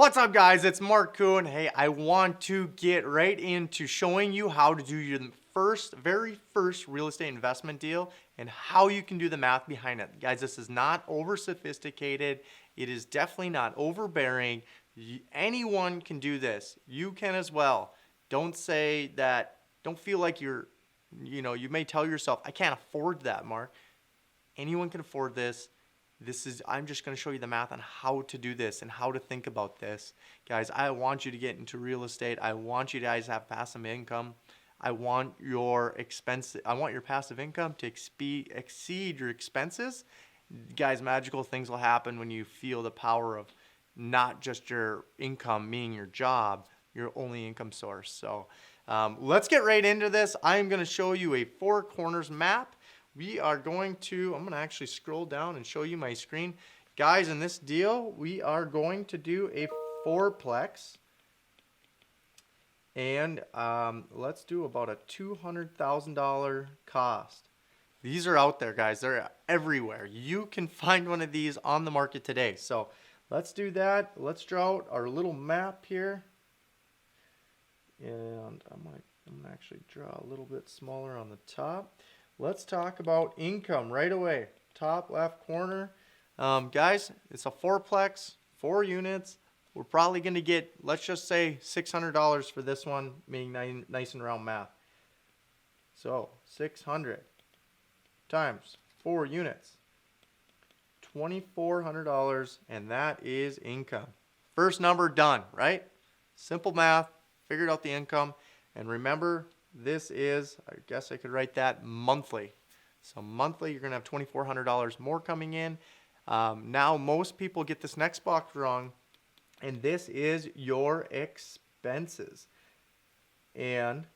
What's up, guys? It's Marc. Hey, I want to get right into showing you how to do your very first real estate investment deal and how you can do the math behind it. Guys, this is not over sophisticated. It is definitely not overbearing. Anyone can do this. You can as well. Don't say that, don't feel like you may tell yourself, I can't afford that, Marc. Anyone can afford this. I'm just going to show you the math on how to do this and how to think about this. Guys, I want you to get into real estate. I want you guys to have passive income. I want your passive income to exceed your expenses. Guys, magical things will happen when you feel the power of not just your income, meaning your job, your only income source. So let's get right into this. I'm going to show you a four corners map. I'm going to actually scroll down and show you my screen. Guys, in this deal, we are going to do a fourplex. And let's do about a $200,000 cost. These are out there, guys. They're everywhere. You can find one of these on the market today. So let's do that. Let's draw out our little map here. And I'm gonna actually draw a little bit smaller on the top. Let's talk about income right away. Top left corner. Guys, it's a fourplex, 4 units. We're probably going to get, let's just say, $600 for this one, meaning nice and round math. So, 600 times 4 units. $2,400, and that is income. First number done, right? Simple math, figured out the income, and remember, this is, I guess I could write that, monthly. So monthly, you're going to have $2,400 more coming in. Now, most people get this next box wrong, and this is your expenses. And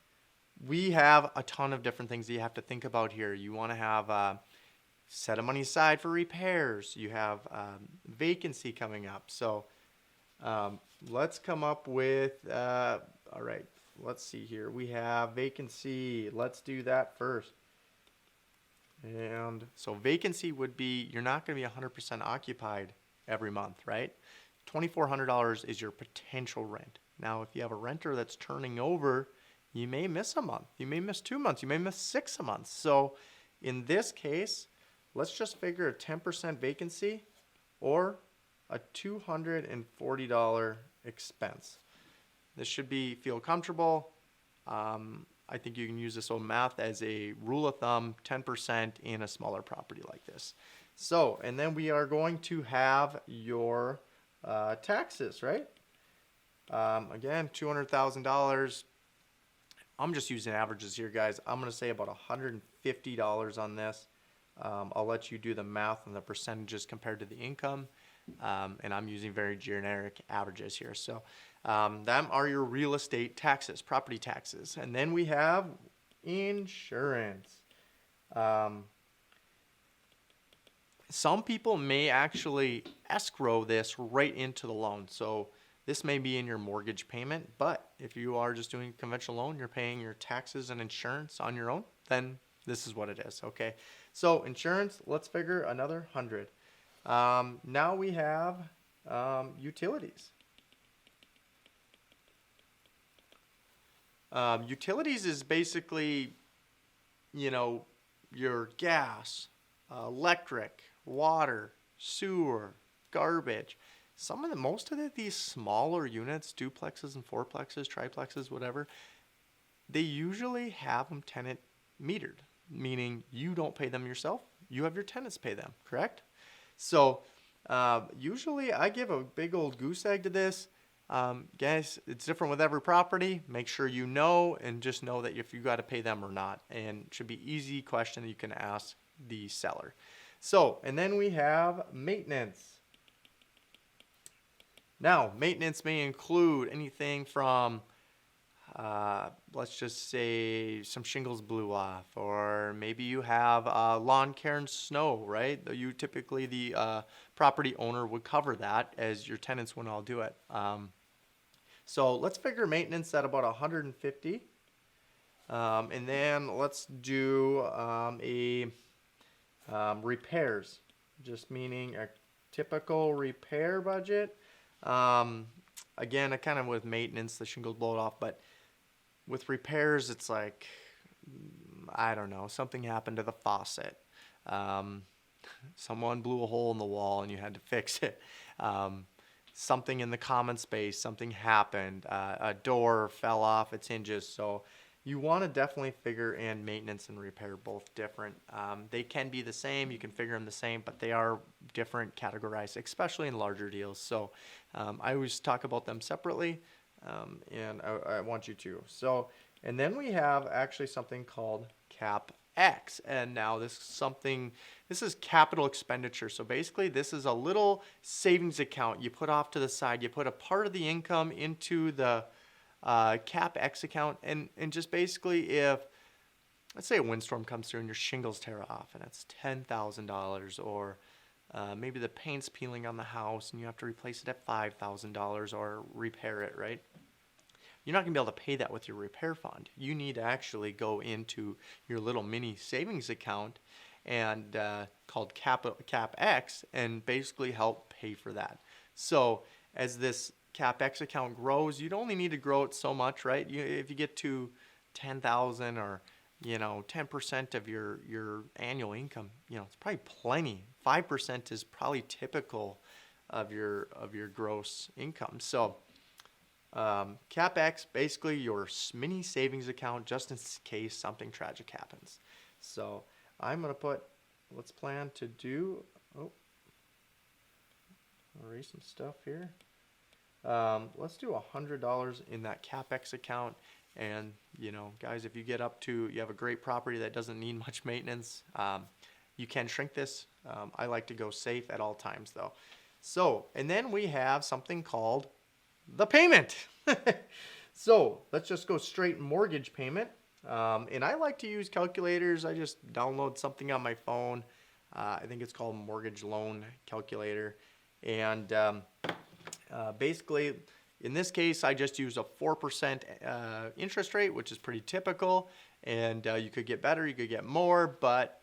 we have a ton of different things that you have to think about here. You want to have a set of money aside for repairs. You have vacancy coming up. So let's come up with, all right. Let's see here. We have vacancy. Let's do that first. And so vacancy would be, you're not going to be 100% occupied every month, right? $2,400 is your potential rent. Now, if you have a renter that's turning over, you may miss a month. You may miss 2 months. You may miss 6 months. So in this case, let's just figure a 10% vacancy or a $240 expense. This should feel comfortable. I think you can use this old math as a rule of thumb, 10% in a smaller property like this. So, and then we are going to have your taxes, right? Again, $200,000. I'm just using averages here, guys. I'm going to say about $150 on this. I'll let you do the math on the percentages compared to the income. And I'm using very generic averages here. So them are your real estate taxes, property taxes. And then we have insurance. Some people may actually escrow this right into the loan. So this may be in your mortgage payment, but if you are just doing a conventional loan, you're paying your taxes and insurance on your own, then this is what it is, okay? So insurance, let's figure another 100. Now we have utilities. Utilities is basically, your gas, electric, water, sewer, garbage. Most of these smaller units, duplexes and fourplexes, triplexes, whatever, they usually have them tenant metered, meaning you don't pay them yourself. You have your tenants pay them, correct? So usually I give a big old goose egg to this. Guys, it's different with every property. Make sure you know and just know that if you got to pay them or not. And it should be easy question that you can ask the seller. So, and then we have maintenance. Now, maintenance may include anything from let's just say some shingles blew off, or maybe you have lawn care and snow, right? Typically the property owner would cover that, as your tenants wouldn't all do it. So let's figure maintenance at about 150, and then let's do repairs, just meaning a typical repair budget. again, I kind of with maintenance, the shingles blow it off, but with repairs, it's like, I don't know, something happened to the faucet. Um, Someone blew a hole in the wall and you had to fix it. Um, Something in the common space, something happened. A door fell off its hinges. So you want to definitely figure in maintenance and repair both different. They can be the same, you can figure them the same, but they are different categorized, especially in larger deals. So I always talk about them separately, and I want you to. So, and then we have actually something called CapEx. And now this is capital expenditure. So basically this is a little savings account you put off to the side. You put a part of the income into the CapEx account, and just basically if, let's say a windstorm comes through and your shingles tear off and it's $10,000, or maybe the paint's peeling on the house and you have to replace it at $5,000 or repair it, right? You're not going to be able to pay that with your repair fund. You need to actually go into your little mini savings account and called CapEx and basically help pay for that. So as this CapEx account grows, you'd only need to grow it so much, right? If you get to 10,000 or 10% of your annual income, it's probably plenty. 5% is probably typical of your gross income. So CapEx, basically your mini savings account just in case something tragic happens. So I'm going to put, let's plan to do, erase some stuff here. Let's do $100 in that CapEx account. And, guys, if you get up to, you have a great property that doesn't need much maintenance, you can shrink this. I like to go safe at all times though. So, and then we have something called the payment. So let's just go straight mortgage payment. And I like to use calculators. I just download something on my phone. I think it's called Mortgage Loan Calculator. And basically, in this case, I just use a 4% interest rate, which is pretty typical. And you could get better, you could get more, but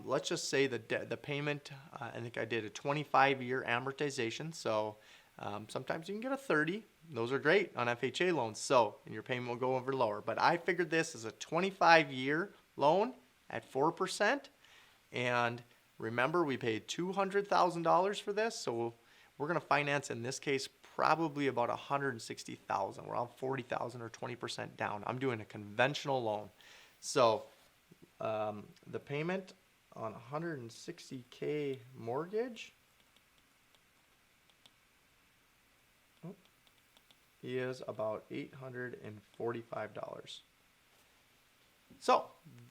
let's just say the payment, I think I did a 25-year amortization. So sometimes you can get a 30. Those are great on FHA loans. So, and your payment will go over lower. But I figured this as a 25-year loan at 4%. And remember, we paid $200,000 for this. So we're going to finance, in this case, probably about $160,000. We're on $40,000 or 20% down. I'm doing a conventional loan. So the payment on $160K mortgage is about $845. So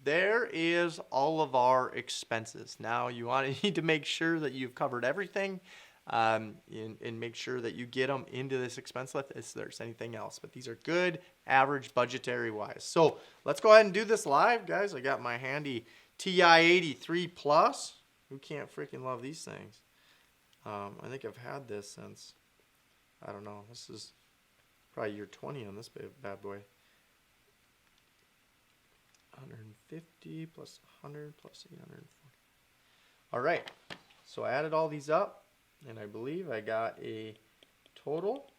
there is all of our expenses. Now you need to make sure that you've covered everything, and make sure that you get them into this expense list if there's anything else. But these are good, average, budgetary wise. So let's go ahead and do this live, guys. I got my handy TI-83 Plus. Who can't freaking love these things? I think I've had this since, I don't know, this is probably year 20 on this bad boy. 150 plus 100 plus 840. All right, so I added all these up, and I believe I got a total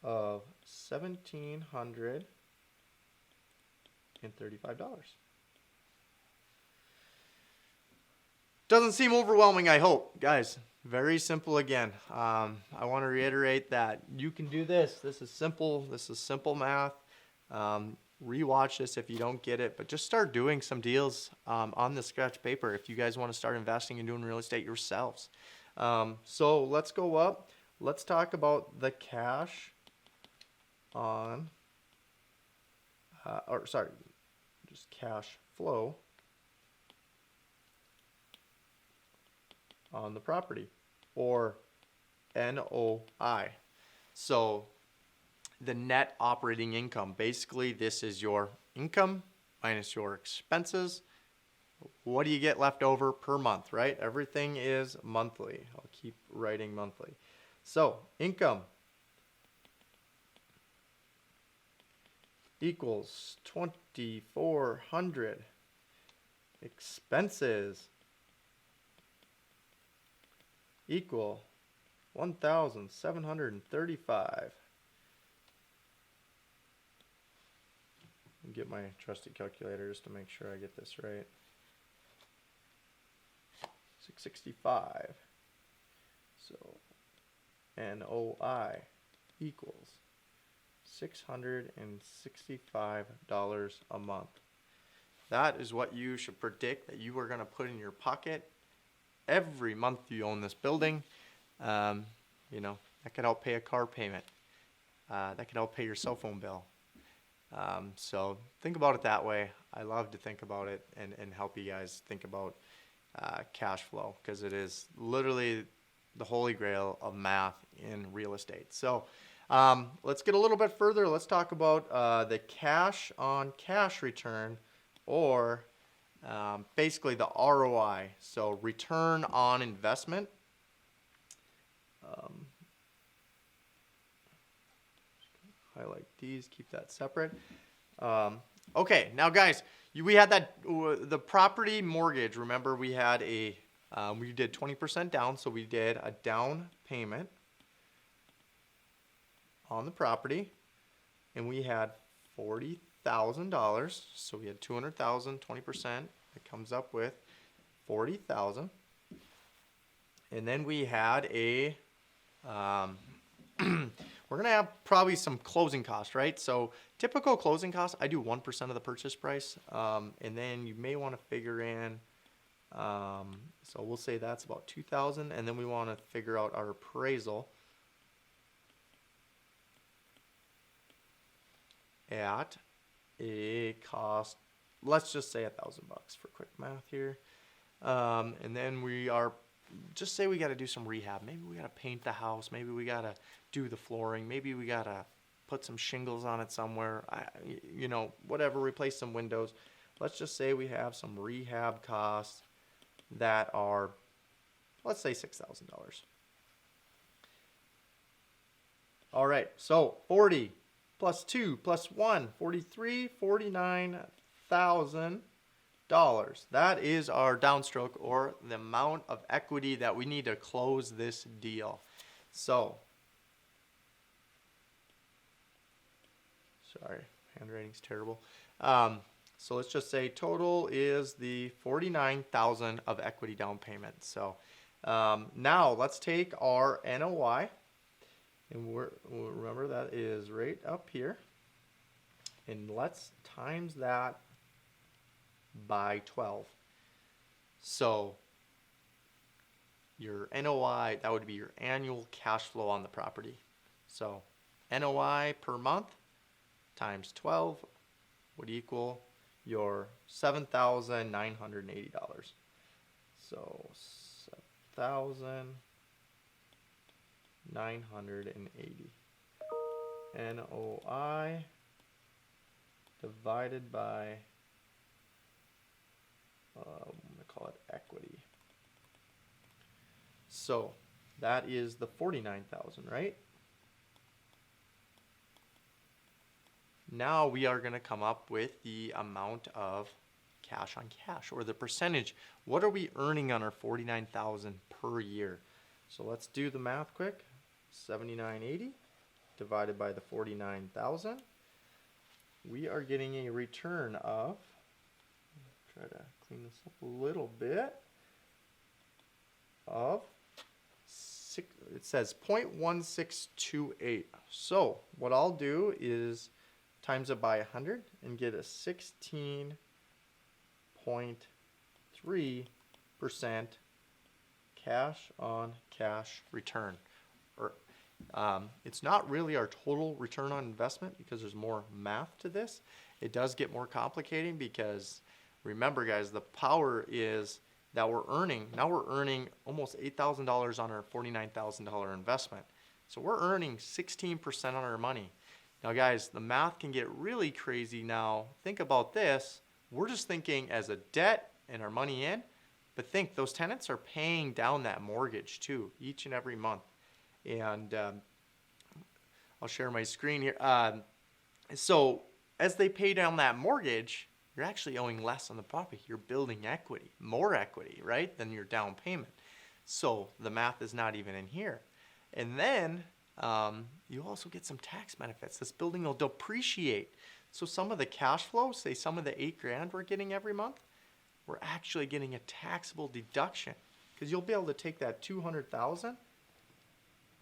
of $1,735. Doesn't seem overwhelming, I hope. Guys, very simple again. I want to reiterate that you can do this. This is simple. This is simple math. Rewatch this if you don't get it, but just start doing some deals on the scratch paper if you guys want to start investing and doing real estate yourselves. So let's go up. Let's talk about the cash on, just cash flow on the property, or NOI. So the net operating income, basically this is your income minus your expenses. What do you get left over per month, right? Everything is monthly. I'll keep writing monthly. So income equals 2,400. Expenses equal $1,735. Get my trusty calculator just to make sure I get this right. 665. So NOI equals $665 a month. That is what you should predict that you are going to put in your pocket every month you own this building. You know, that could help pay a car payment. That could help pay your cell phone bill. So think about it that way. I love to think about it and help you guys think about cash flow, because it is literally the holy grail of math in real estate. So let's get a little bit further. Let's talk about the cash on cash return, or basically the ROI, so return on investment. Highlight these, keep that separate. Okay, now guys, we had that the property mortgage. Remember, we had a we did 20% down, so we did a down payment on the property, and we had $40,000. So we had $200,000, 20%. It comes up with $40,000, and then we had a we're gonna have probably some closing costs, right? So typical closing costs, I do 1% of the purchase price, and then you may want to figure in. So we'll say that's about $2,000, and then we want to figure out our appraisal at a cost. Let's just say $1,000 for quick math here, and then we are. Just say we got to do some rehab. Maybe we got to paint the house. Maybe we got to do the flooring. Maybe we got to put some shingles on it somewhere. You know, whatever, replace some windows. Let's just say we have some rehab costs that are, let's say $6,000. All right, so 40 plus 2 plus 1, 43, $49,000. That is our downstroke, or the amount of equity that we need to close this deal. So, sorry, handwriting's terrible. So let's just say total is the $49,000 of equity down payment. So now let's take our NOI, and remember that is right up here, and let's times that by 12. So your NOI, that would be your annual cash flow on the property. So NOI per month times 12 would equal your $7,980. So $7,980 NOI divided by I'm going to call it equity. So that is the $49,000, right? Now we are going to come up with the amount of cash on cash, or the percentage. What are we earning on our $49,000 per year? So let's do the math quick. $7,980 divided by the $49,000. We are getting a return of, try to clean this up a little bit, of it says 0.1628. So what I'll do is times it by 100 and get a 16.3% cash on cash return. Or it's not really our total return on investment, because there's more math to this. It does get more complicated, because remember, guys, the power is that we're earning almost $8,000 on our $49,000 investment. So we're earning 16% on our money. Now, guys, the math can get really crazy now. Think about this. We're just thinking as a debt and our money in, but think those tenants are paying down that mortgage too, each and every month. And I'll share my screen here. So as they pay down that mortgage, you're actually owing less on the property. You're building equity, more equity, right, than your down payment. So the math is not even in here. And then you also get some tax benefits. This building will depreciate. So some of the cash flow, say some of the $8,000 we're getting every month, we're actually getting a taxable deduction, because you'll be able to take that 200,000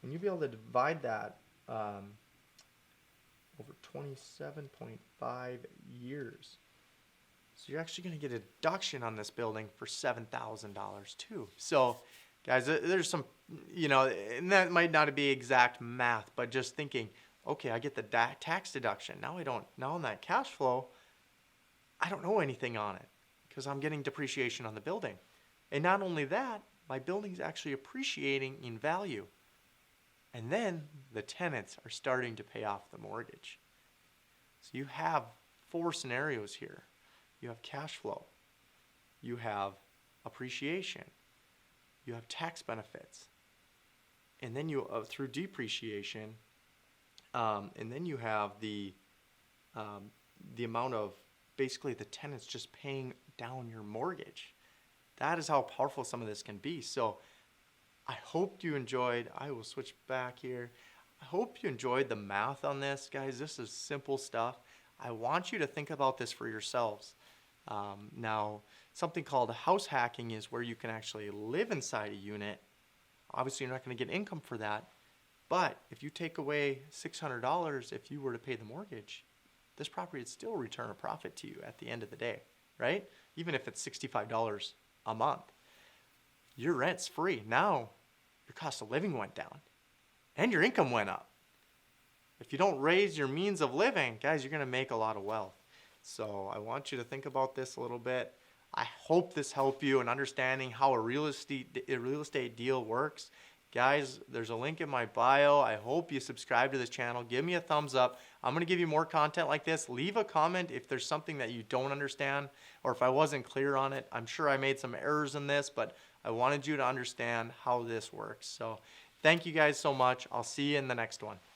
and you'll be able to divide that over 27.5 years. So you're actually going to get a deduction on this building for $7,000 too. So guys, there's some, and that might not be exact math, but just thinking, okay, I get the tax deduction. Now on that cash flow, I don't know anything on it because I'm getting depreciation on the building. And not only that, my building's actually appreciating in value. And then the tenants are starting to pay off the mortgage. So you have 4 scenarios here. You have cash flow. You have appreciation. You have tax benefits. And then you, through depreciation, and then you have the amount of basically the tenants just paying down your mortgage. That is how powerful some of this can be. So I hope you enjoyed. I will switch back here. I hope you enjoyed the math on this, guys. This is simple stuff. I want you to think about this for yourselves. Now, something called house hacking is where you can actually live inside a unit. Obviously, you're not going to get income for that. But if you take away $600 if you were to pay the mortgage, this property would still return a profit to you at the end of the day, right? Even if it's $65 a month. Your rent's free. Now, your cost of living went down and your income went up. If you don't raise your means of living, guys, you're going to make a lot of wealth. So I want you to think about this a little bit. I hope this helped you in understanding how a real estate deal works. Guys, there's a link in my bio. I hope you subscribe to this channel. Give me a thumbs up. I'm going to give you more content like this. Leave a comment if there's something that you don't understand or if I wasn't clear on it. I'm sure I made some errors in this, but I wanted you to understand how this works. So thank you guys so much. I'll see you in the next one.